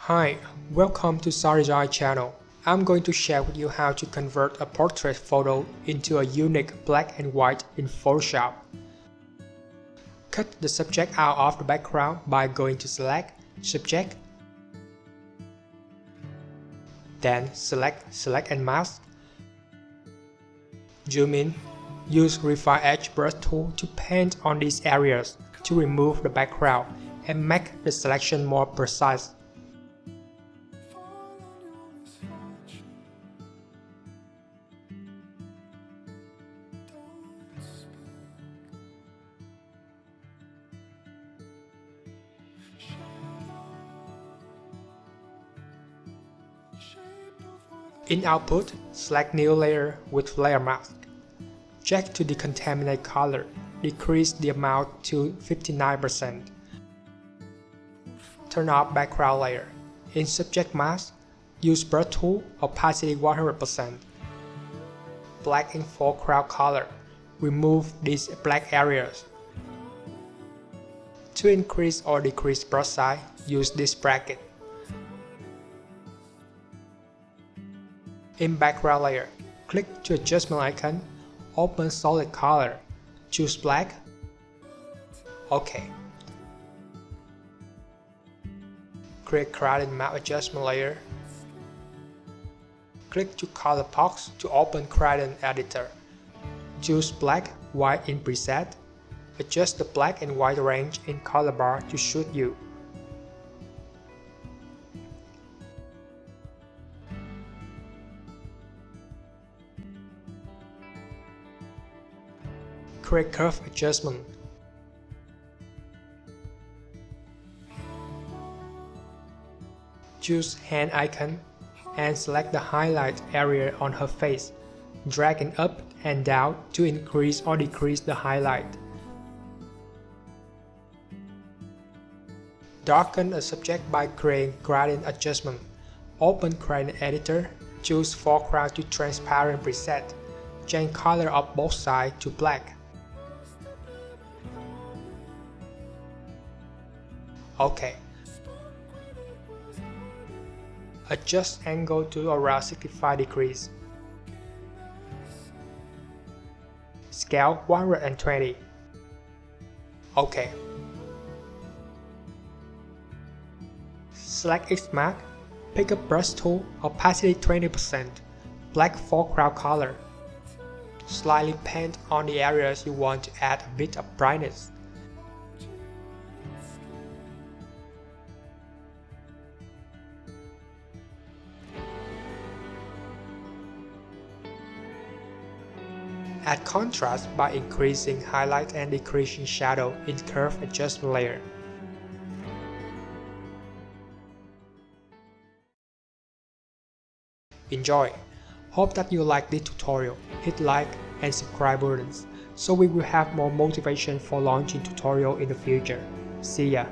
Hi, welcome to SADESIGN channel. I'm going to share with you how to convert a portrait photo into a unique black and white in Photoshop. Cut the subject out of the background by going to Select, Subject, then Select and Mask. Zoom in. Use Refine Edge brush tool to paint on these areas to remove the background and make the selection more precise. In Output, select New Layer with Layer Mask. Check to decontaminate color. Decrease the amount to 59%. Turn off background layer. In Subject Mask, use Brush Tool, opacity 100%. Black in foreground color. Remove these black areas. To increase or decrease brush size, use this bracket. In background layer, click to adjustment icon, open solid color, choose black, OK. Create gradient map adjustment layer. Click to color box to open gradient editor. Choose black, white in preset. Adjust the black and white range in color bar to suit you. Create curve adjustment. Choose hand icon and select the highlight area on her face. Drag it up and down to increase or decrease the highlight. Darken a subject by creating gradient adjustment. Open gradient editor, choose foreground to transparent preset. Change color of both sides to black. OK. Adjust angle to around 65 degrees. Scale 120. OK. Select X mark, pick up brush tool, opacity 20%, black foreground color. Slightly paint on the areas you want to add a bit of brightness. Add contrast by increasing highlight and decreasing shadow in curve adjustment layer. Enjoy! Hope that you like this tutorial. Hit like and subscribe buttons so we will have more motivation for launching tutorial in the future. See ya!